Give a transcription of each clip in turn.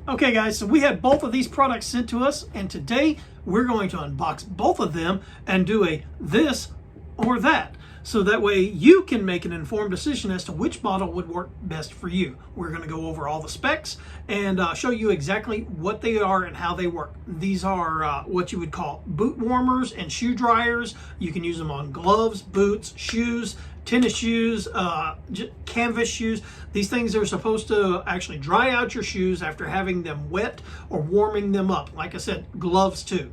Okay guys, so we had both of these products sent to us, and today we're going to unbox both of them and do a this or that. So that way you can make an informed decision as to which model would work best for you. We're going to go over all the specs and show you exactly what they are and how they work. These are what you would call boot warmers and shoe dryers. You can use them on gloves, boots, shoes, tennis shoes, canvas shoes. These things are supposed to actually dry out your shoes after having them wet or warming them up. Like I said, gloves too.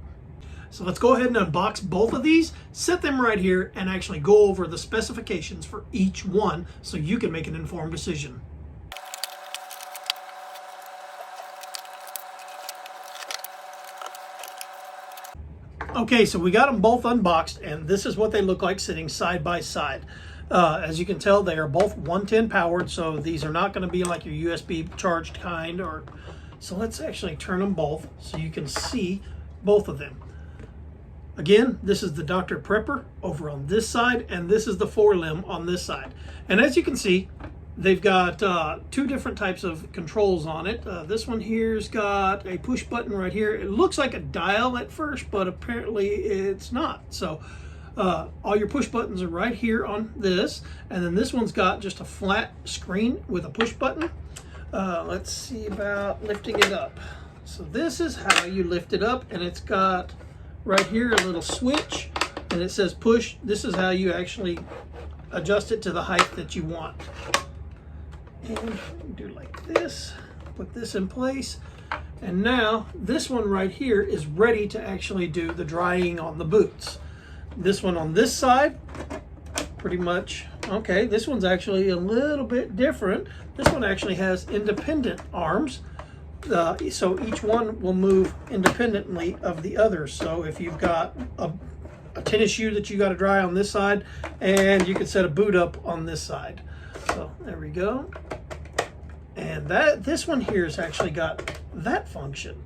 So let's go ahead and unbox both of these, set them right here, and actually go over the specifications for each one so you can make an informed decision. Okay, so we got them both unboxed, and this is what they look like sitting side by side. As you can tell, they are both 110 powered, so these are not going to be like your USB charged kind. So let's actually turn them both so you can see both of them. Again, this is the Dr. Prepare over on this side, and this is the Forlim on this side. And as you can see, they've got two different types of controls on it. This one here's got a push button right here. It looks like a dial at first, but apparently it's not. So all your push buttons are right here on this. And then this one's got just a flat screen with a push button. Let's see about lifting it up. So this is how you lift it up, and it's got right here a little switch, and it says push. This is how you actually adjust it to the height that you want. And do like this, put this in place, and now this one right here is ready to actually do the drying on the boots. This one on this side, pretty much, okay, this one's actually a little bit different. This one actually has independent arms. So each one will move independently of the other. So if you've got a tennis shoe that you got to dry on this side, and you can set a boot up on this side. So there we go. And this one here has actually got that function.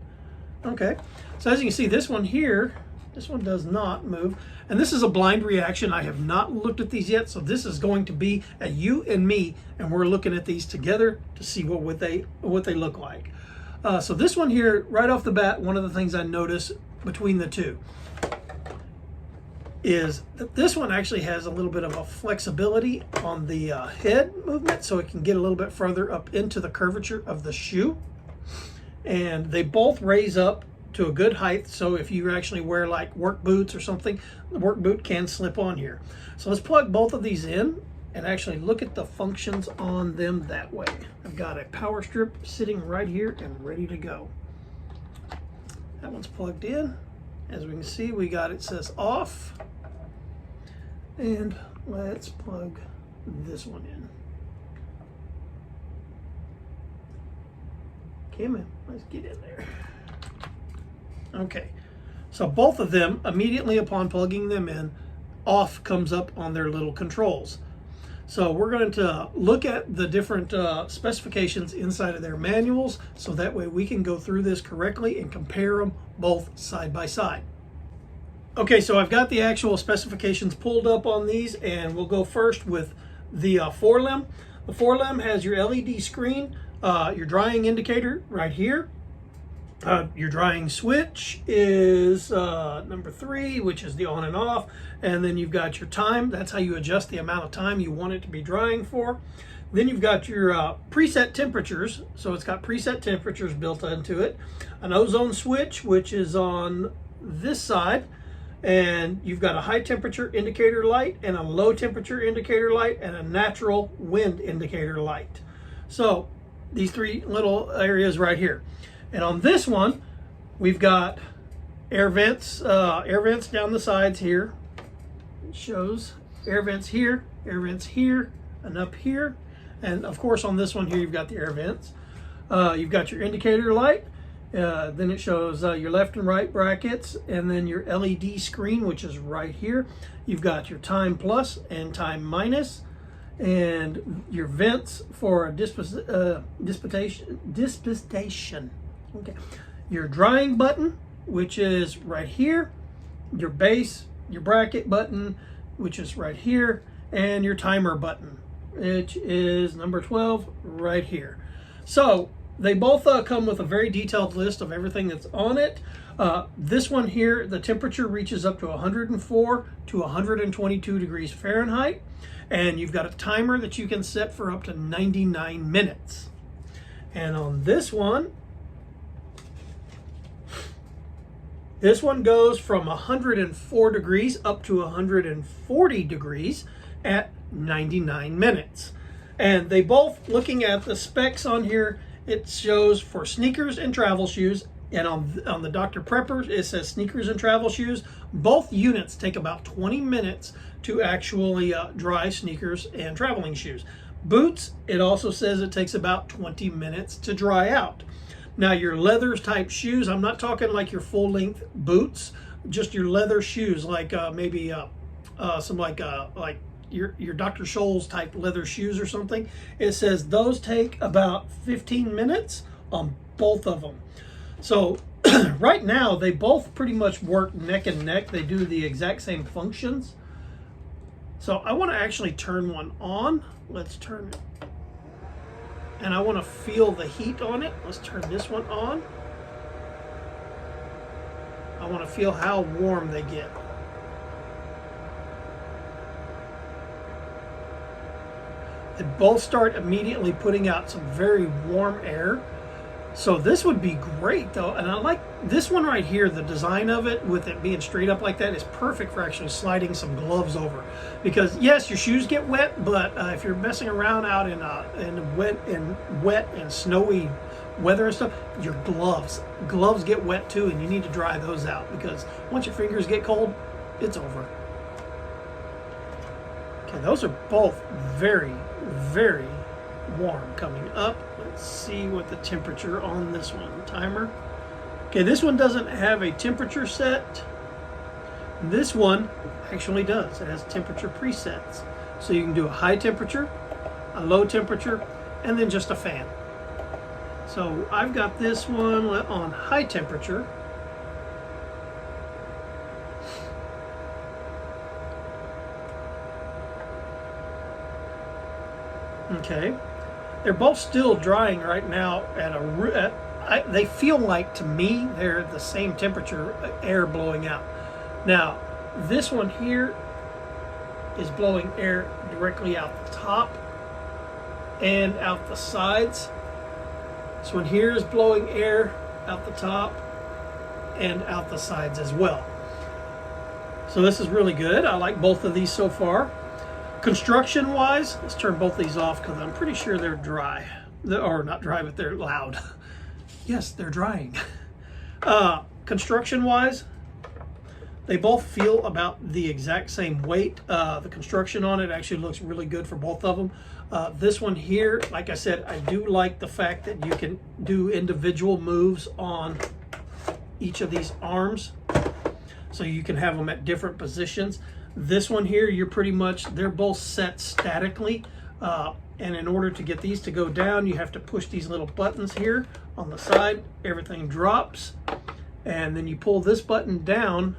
Okay, so as you can see, this one here, this one does not move. And this is a blind reaction. I have not looked at these yet, so this is going to be a you and me, and we're looking at these together to see what they look like. So this one here, right off the bat, one of the things I notice between the two is that this one actually has a little bit of a flexibility on the head movement, so it can get a little bit further up into the curvature of the shoe. And they both raise up to a good height, so if you actually wear like work boots or something, the work boot can slip on here. So let's plug both of these in and actually look at the functions on them that way. I've got a power strip sitting right here and ready to go. That one's plugged in. As we can see, we got it says off. And let's plug this one in. Okay, man, let's get in there. Okay, so both of them, immediately upon plugging them in, off comes up on their little controls. So we're going to look at the different specifications inside of their manuals, so that way we can go through this correctly and compare them both side by side. Okay, so I've got the actual specifications pulled up on these, and we'll go first with the Forlim. The Forlim has your LED screen, your drying indicator right here. Your drying switch is number 3, which is the on and off, and then you've got your time. That's how you adjust the amount of time you want it to be drying for. Then you've got your preset temperatures, so it's got preset temperatures built into it. An ozone switch, which is on this side, and you've got a high temperature indicator light and a low temperature indicator light and a natural wind indicator light. So these 3 little areas right here. And on this one, we've got air vents down the sides here. It shows air vents here, and up here. And of course, on this one here, you've got the air vents. You've got your indicator light. Then it shows your left and right brackets, and then your LED screen, which is right here. You've got your time plus and time minus, and your vents for dispensation. Okay, your drying button, which is right here, your base, your bracket button, which is right here, and your timer button, which is number 12 right here. So they both come with a very detailed list of everything that's on it. This one here, the temperature reaches up to 104 to 122 degrees Fahrenheit. And you've got a timer that you can set for up to 99 minutes. And on this one goes from 104 degrees up to 140 degrees at 99 minutes. And they both, looking at the specs on here, it shows for sneakers and travel shoes. And on the Dr. Prepper, it says sneakers and travel shoes. Both units take about 20 minutes to actually dry sneakers and traveling shoes. Boots, it also says it takes about 20 minutes to dry out. Now your leather type shoes, I'm not talking like your full length boots, just your leather shoes, like maybe some like your Dr. Scholl's type leather shoes or something. It says those take about 15 minutes on both of them. So right now they both pretty much work neck and neck. They do the exact same functions. So I want to actually turn one on. Let's turn it. And I want to feel the heat on it. Let's turn this one on. I want to feel how warm they get. They both start immediately putting out some very warm air. So this would be great though, and I like this one right here. The design of it, with it being straight up like that, is perfect for actually sliding some gloves over. Because yes, your shoes get wet, but if you're messing around out in wet and snowy weather and stuff, your gloves get wet too, and you need to dry those out, because once your fingers get cold, it's over. Okay, those are both very, very warm coming up. Let's see what the temperature on this one. Timer. Okay, this one doesn't have a temperature set. This one actually does. It has temperature presets. So you can do a high temperature, a low temperature, and then just a fan. So I've got this one on high temperature. Okay. They're both still drying right now at they feel like, to me, they're the same temperature, air blowing out. Now, this one here is blowing air directly out the top and out the sides. This one here is blowing air out the top and out the sides as well. So this is really good. I like both of these so far. Construction wise, let's turn both these off because I'm pretty sure they're dry. Or not dry, but they're loud. Yes, they're drying. Construction wise, they both feel about the exact same weight. The construction on it actually looks really good for both of them. This one here, like I said, I do like the fact that you can do individual moves on each of these arms. So you can have them at different positions. This one here, you're pretty much, they're both set statically. And in order to get these to go down, you have to push these little buttons here on the side. Everything drops. And then you pull this button down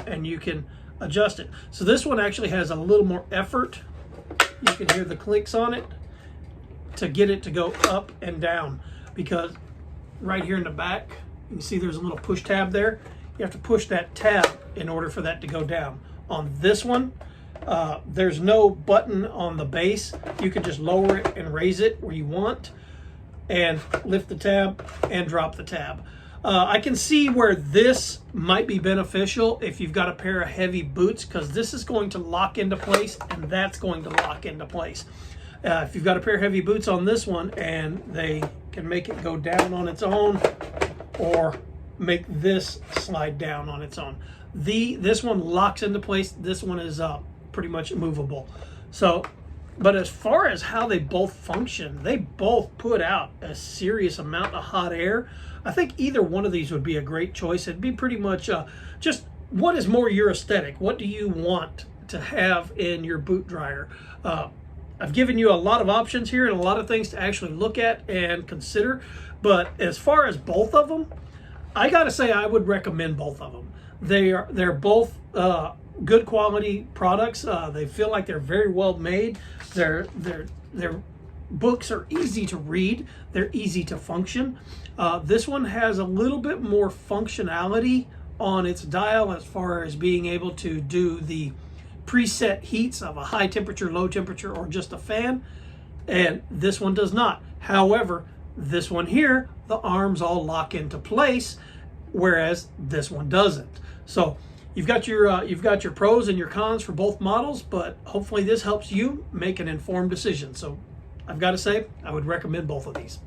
and you can adjust it. So this one actually has a little more effort. You can hear the clicks on it to get it to go up and down, because right here in the back, you can see there's a little push tab there. You have to push that tab in order for that to go down. On this one, there's no button on the base. You can just lower it and raise it where you want, and lift the tab and drop the tab. I can see where this might be beneficial if you've got a pair of heavy boots, because this is going to lock into place and that's going to lock into place. If you've got a pair of heavy boots on this one, and they can make it go down on its own or make this slide down on its own. This one locks into place. This one is pretty much movable. So, but as far as how they both function, they both put out a serious amount of hot air. I think either one of these would be a great choice. It'd be pretty much just what is more your aesthetic. What do you want to have in your boot dryer? I've given you a lot of options here and a lot of things to actually look at and consider. But as far as both of them, I gotta say I would recommend both of them. They're both good quality products. They feel like they're very well made. They're books are easy to read, they're easy to function. This one has a little bit more functionality on its dial as far as being able to do the preset heats of a high temperature, low temperature, or just a fan, and this one does not. However, this one here, the arms all lock into place, whereas this one doesn't. So you've got your pros and your cons for both models, but hopefully this helps you make an informed decision. So I've got to say, I would recommend both of these.